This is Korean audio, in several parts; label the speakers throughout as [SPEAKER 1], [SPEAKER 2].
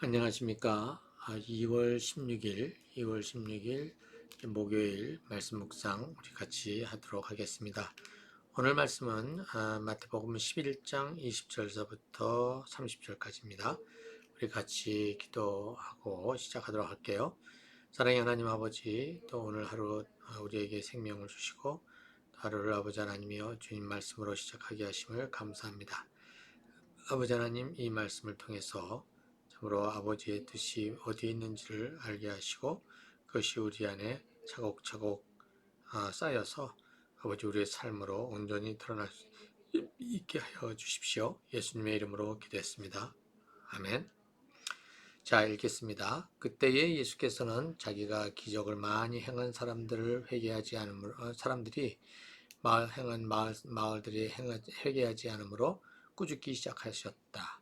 [SPEAKER 1] 안녕하십니까. 2월 16일 목요일 말씀 묵상 우리 같이 하도록 하겠습니다. 오늘 말씀은 마태복음 11장 20절서부터 30절까지입니다. 우리 같이 기도하고 시작하도록 할게요. 사랑의 하나님 아버지, 또 오늘 하루 우리에게 생명을 주시고 하루를 아버지 하나님이여 주님 말씀으로 시작하게 하심을 감사합니다. 아버지 하나님, 이 말씀을 통해서 참으로 아버지의 뜻이 어디에 있는지를 알게 하시고 그것이 우리 안에 차곡차곡 쌓여서 아버지 우리의 삶으로 온전히 드러날 수 있게 하여 주십시오. 예수님의 이름으로 기도했습니다. 아멘. 자, 읽겠습니다. 그때에 예수께서는 자기가 기적을 많이 행한 사람들을 회개하지 않으므로 사람들이 마을들이 회개하지 않으므로 꾸짖기 시작하셨다.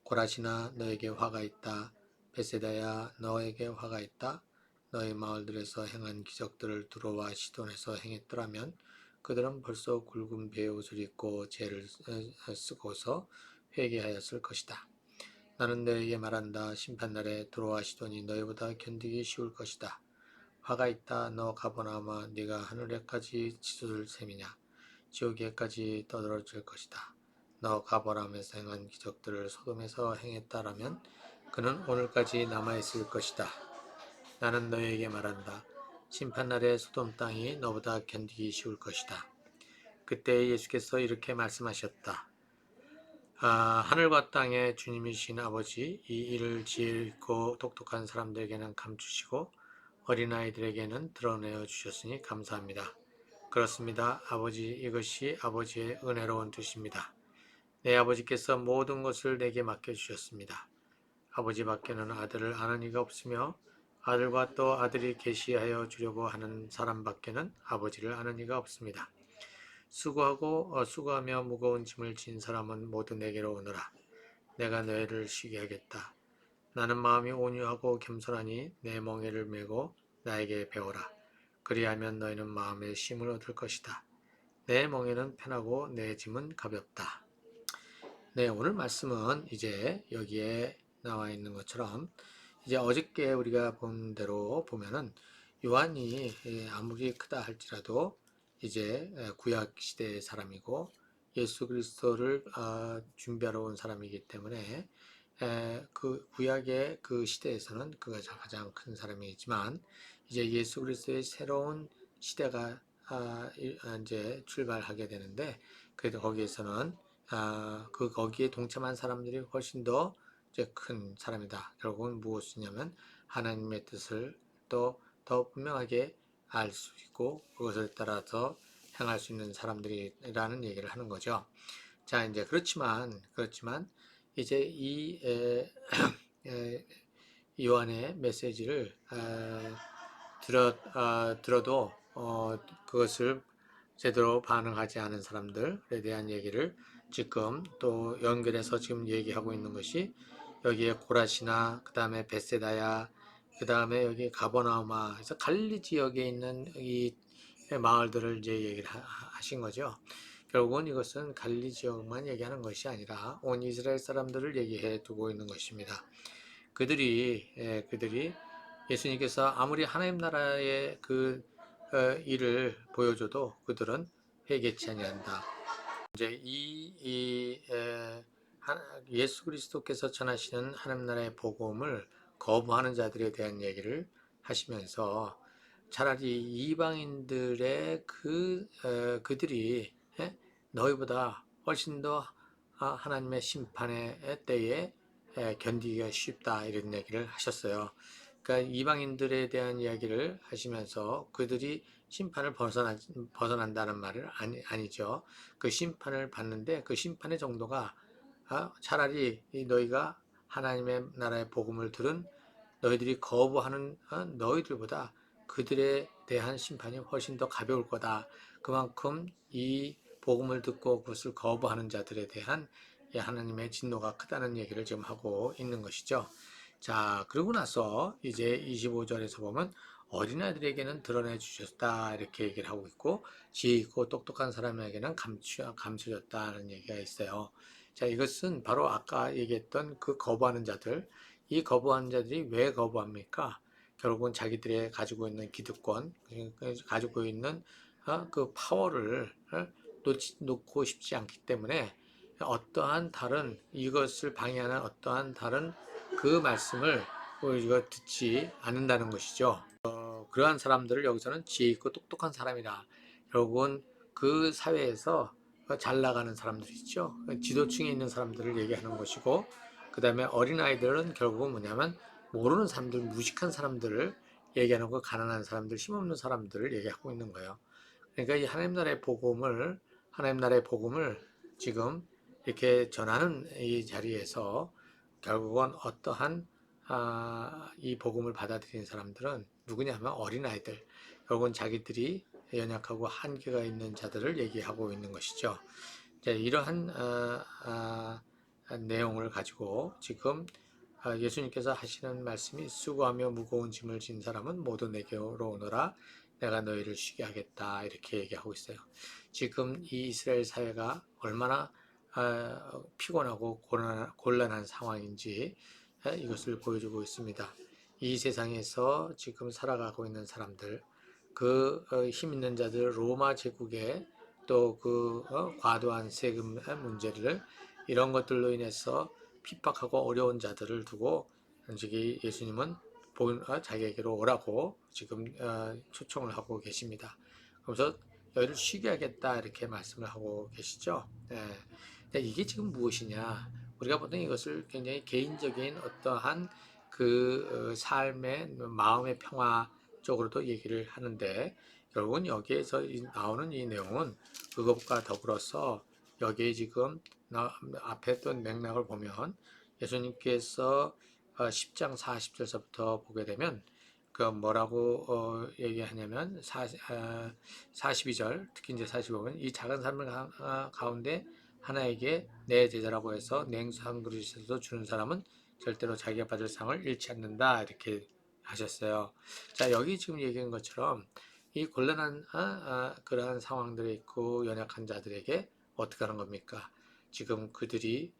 [SPEAKER 1] 고라시나 너에게 화가 있다. 베세다야 너에게 화가 있다. 너희 마을들에서 행한 기적들을 두로와 시돈에서 행했더라면 그들은 벌써 굵은 베옷을 입고 죄를 쓰고서 회개하였을 것이다. 나는 너에게 말한다. 심판날에 두로와 시돈이 너희보다 견디기 쉬울 것이다. 화가 있다. 너 가버나움아, 네가 하늘에까지 치솟을 셈이냐. 지옥에까지 떠들어질 것이다. 너 가버나움에서 행한 기적들을 소돔에서 행했다라면 그는 오늘까지 남아있을 것이다. 나는 너희에게 말한다. 심판날에 소돔 땅이 너보다 견디기 쉬울 것이다. 그때 예수께서 이렇게 말씀하셨다. 하늘과 땅의 주님이신 아버지, 이 일을 지혜 있고 똑똑한 사람들에게는 감추시고 어린아이들에게는 드러내어 주셨으니 감사합니다. 그렇습니다. 아버지, 이것이 아버지의 은혜로운 뜻입니다. 내 아버지께서 모든 것을 내게 맡겨주셨습니다. 아버지 밖에는 아들을 아는 이가 없으며 아들과 또 아들이 계시하여 주려고 하는 사람 밖에는 아버지를 아는 이가 없습니다. 수고하며 무거운 짐을 진 사람은 모두 내게로 오너라. 내가 너희를 쉬게 하겠다. 나는 마음이 온유하고 겸손하니 내 멍에를 메고 나에게 배워라. 그리하면 너희는 마음의 쉼을 얻을 것이다. 내 멍에는 편하고 내 짐은 가볍다. 네, 오늘 말씀은 이제 여기에 나와 있는 것처럼 이제 어저께 우리가 본 대로 보면은 요한이 아무리 크다 할지라도 이제 구약 시대의 사람이고 예수 그리스도를 준비하러 온 사람이기 때문에 그 구약의 그 시대에서는 그가 가장 큰 사람이지만 이제 예수 그리스도의 새로운 시대가 이제 출발하게 되는데 그래도 거기에서는 거기에 동참한 사람들이 훨씬 더 이제 큰 사람이다. 결국은 무엇이냐면 하나님의 뜻을 또 더 분명하게 알 수 있고 그것을 따라서 행할 수 있는 사람들이라는 얘기를 하는 거죠. 자, 이제 그렇지만 이제 이 요한의 메시지를 들어도 그것을 제대로 반응하지 않은 사람들에 대한 얘기를 지금 또 연결해서 지금 얘기하고 있는 것이 여기에 고라시나 그 다음에 베세다야 그 다음에 여기 가버나우마 그래서 갈리 지역에 있는 이 마을들을 이제 얘기를 하신 거죠. 결국은 이것은 갈리 지역만 얘기하는 것이 아니라 온 이스라엘 사람들을 얘기해 두고 있는 것입니다. 그들이 예수님께서 아무리 하나님 나라의 그 일을 보여줘도 그들은 회개치 아니한다. 이제 예수 그리스도께서 전하시는 하나님 나라의 복음을 거부하는 자들에 대한 얘기를 하시면서 차라리 이방인들의 그들이 너희보다 훨씬 더 하나님의 심판의 때에 견디기가 쉽다 이런 얘기를 하셨어요. 그러니까 이방인들에 대한 이야기를 하시면서 그들이 심판을 벗어난다는 말은 아니죠. 그 심판을 받는데 그 심판의 정도가 차라리 너희가 하나님의 나라의 복음을 들은 너희들이 거부하는 너희들보다 그들에 대한 심판이 훨씬 더 가벼울 거다. 그만큼 이 복음을 듣고 그것을 거부하는 자들에 대한 하나님의 진노가 크다는 얘기를 지금 하고 있는 것이죠. 자, 그러고 나서 이제 25절에서 보면 어린아이들에게는 드러내 주셨다 이렇게 얘기를 하고 있고 지혜 있고 똑똑한 사람에게는 감춰졌다는 얘기가 있어요. 자, 이것은 바로 아까 얘기했던 그 거부하는 자들 이 거부하는 자들이 왜 거부합니까? 결국은 자기들의 가지고 있는 기득권, 가지고 있는 그 파워를 놓고 싶지 않기 때문에 어떠한 다른 이것을 방해하는 어떠한 다른 그 말씀을 우리가 듣지 않는다는 것이죠. 그러한 사람들을 여기서는 지혜 있고 똑똑한 사람이라. 결국은 그 사회에서 잘 나가는 사람들 있죠. 지도층에 있는 사람들을 얘기하는 것이고, 그 다음에 어린아이들은 결국은 뭐냐면 모르는 사람들, 무식한 사람들을 얘기하는 거, 가난한 사람들, 힘없는 사람들을 얘기하고 있는 거예요. 그러니까 이 하나님 나라의 복음을 지금 이렇게 전하는 이 자리에서 결국은 어떠한 이 복음을 받아들이는 사람들은 누구냐 하면 어린아이들, 결국은 자기들이 연약하고 한계가 있는 자들을 얘기하고 있는 것이죠. 이러한 내용을 가지고 지금 예수님께서 하시는 말씀이 수고하며 무거운 짐을 진 사람은 모두 내게로 오너라 내가 너희를 쉬게 하겠다 이렇게 얘기하고 있어요. 지금 이 이스라엘 사회가 얼마나 피곤하고 곤란한 상황인지 이것을 보여주고 있습니다. 이 세상에서 지금 살아가고 있는 사람들, 그 힘 있는 자들, 로마 제국의 또 그 과도한 세금 문제를 이런 것들로 인해서 핍박하고 어려운 자들을 두고 저기 예수님은 자기에게로 오라고 지금 초청을 하고 계십니다. 그래서 너희를 쉬게 하겠다 이렇게 말씀을 하고 계시죠. 이게 지금 무엇이냐? 우리가 보통 이것을 굉장히 개인적인 어떠한 그 삶의 마음의 평화 쪽으로도 얘기를 하는데 결국은 여기에서 나오는 이 내용은 그것과 더불어서 여기에 지금 앞에 떤 맥락을 보면 예수님께서 10장 40절서부터 보게 되면 그 뭐라고 얘기하냐면 42절 특히 이제 45번 이 작은 사람 가운데 하나에게 내 제자라고 해서 냉수 한 그릇에서 주는 사람은 절대로 자기가 받을 상을 잃지 않는다 이렇게 하셨어요. 자 여기 지금 얘기한 것처럼 이 곤란한 그러한 상황들에 있고 연약한 자들에게 어떻게 하는 겁니까? 지금 그들이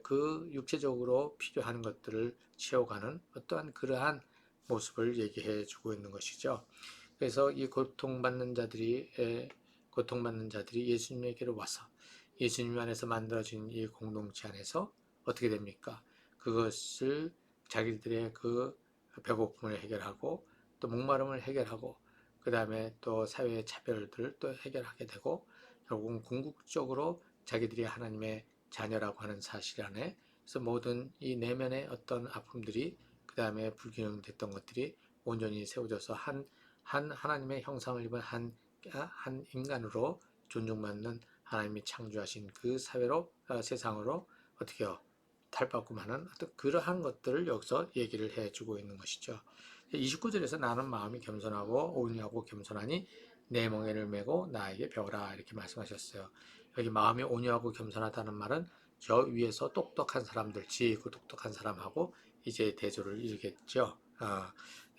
[SPEAKER 1] 그 육체적으로 필요한 것들을 채워가는 어떠한 그러한 모습을 얘기해 주고 있는 것이죠. 그래서 이 고통받는 자들이 예수님에게로 와서 예수님 안에서 만들어진 이 공동체 안에서 어떻게 됩니까? 그것을 자기들의 그 배고픔을 해결하고 또 목마름을 해결하고 그 다음에 또 사회의 차별들을 또 해결하게 되고 결국은 궁극적으로 자기들이 하나님의 자녀라고 하는 사실 안에 그래서 모든 이 내면의 어떤 아픔들이 그 다음에 불균형됐던 것들이 온전히 세워져서 한 하나님의 형상을 입은 한 인간으로 존중받는 하나님이 창조하신 그 사회로 세상으로 어떻게요 탈바꿈하는 어떤 그러한 것들을 여기서 얘기를 해주고 있는 것이죠. 29절에서 나는 마음이 겸손하고 온유하고 겸손하니 내 멍에를 메고 나에게 배우라 이렇게 말씀하셨어요. 여기 마음이 온유하고 겸손하다는 말은 저 위에서 똑똑한 사람들, 지혜 있고 똑똑한 사람하고 이제 대조를 이루겠죠.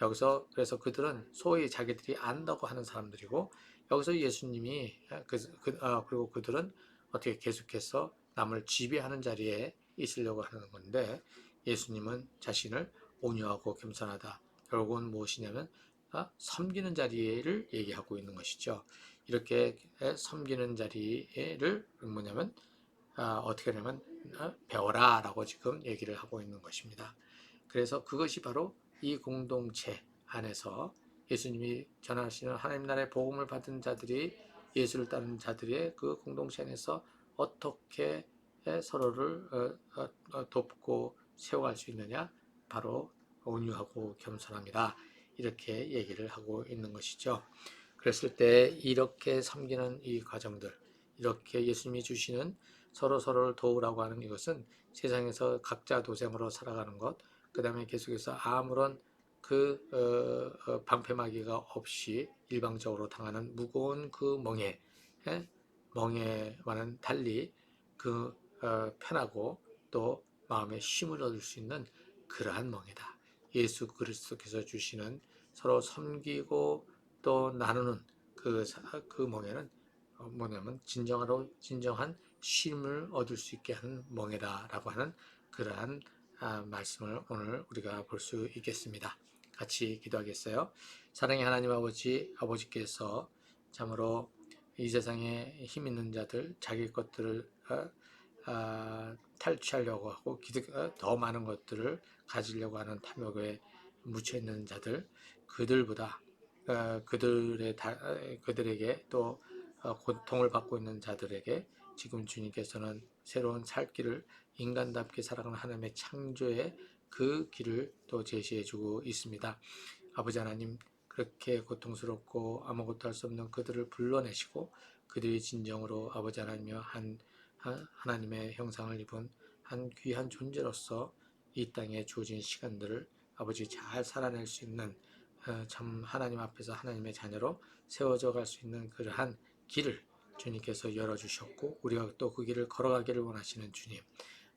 [SPEAKER 1] 여기서 그래서 그들은 소위 자기들이 안다고 하는 사람들이고 여기서 예수님이 그리고 그들은 어떻게 계속해서 남을 지배하는 자리에 있으려고 하는 건데 예수님은 자신을 온유하고 겸손하다. 결국은 무엇이냐면 섬기는 자리를 얘기하고 있는 것이죠. 이렇게 섬기는 자리를 뭐냐면 어떻게 하냐면 배워라 라고 지금 얘기를 하고 있는 것입니다. 그래서 그것이 바로 이 공동체 안에서 예수님이 전하시는 하나님 나라의 복음을 받은 자들이 예수를 따르는 자들의 그 공동체 안에서 어떻게 서로를 돕고 세워갈 수 있느냐 바로 온유하고 겸손합니다. 이렇게 얘기를 하고 있는 것이죠. 그랬을 때 이렇게 섬기는 이 과정들 이렇게 예수님이 주시는 서로를 도우라고 하는 이것은 세상에서 각자 도생으로 살아가는 것, 그 다음에 계속해서 아무런 방패막이가 없이 일방적으로 당하는 무거운 그 멍에와는 달리 편하고 또 마음에 쉼을 얻을 수 있는 그러한 멍에다. 예수 그리스도께서 주시는 서로 섬기고 또 나누는 그 멍에는 뭐냐면 진정한 쉼을 얻을 수 있게 하는 멍에다라고 하는 그러한 말씀을 오늘 우리가 볼 수 있겠습니다. 같이 기도하겠어요. 사랑의 하나님 아버지께서 참으로 이 세상에 힘 있는 자들, 자기 것들을 탈취하려고 하고 더 많은 것들을 가지려고 하는 탐욕에 묻혀 있는 자들, 그들보다 그들에게 또 고통을 받고 있는 자들에게 지금 주님께서는 새로운 살 길을, 인간답게 살아가는 하나님의 창조의 그 길을 또 제시해주고 있습니다. 아버지 하나님, 그렇게 고통스럽고 아무것도 할 수 없는 그들을 불러내시고 그들이 진정으로 아버지 하나님여 하나님의 형상을 입은 한 귀한 존재로서 이 땅에 주어진 시간들을 아버지 잘 살아낼 수 있는 참 하나님 앞에서 하나님의 자녀로 세워져 갈 수 있는 그러한 길을 주님께서 열어주셨고, 우리가 또 그 길을 걸어가기를 원하시는 주님,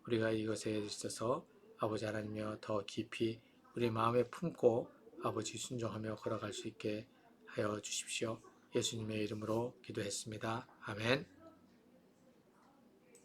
[SPEAKER 1] 우리가 이것에 있어서 아버지 하나님여 더 깊이 우리 마음에 품고 아버지 순종하며 걸어갈 수 있게 하여 주십시오. 예수님의 이름으로 기도했습니다. 아멘.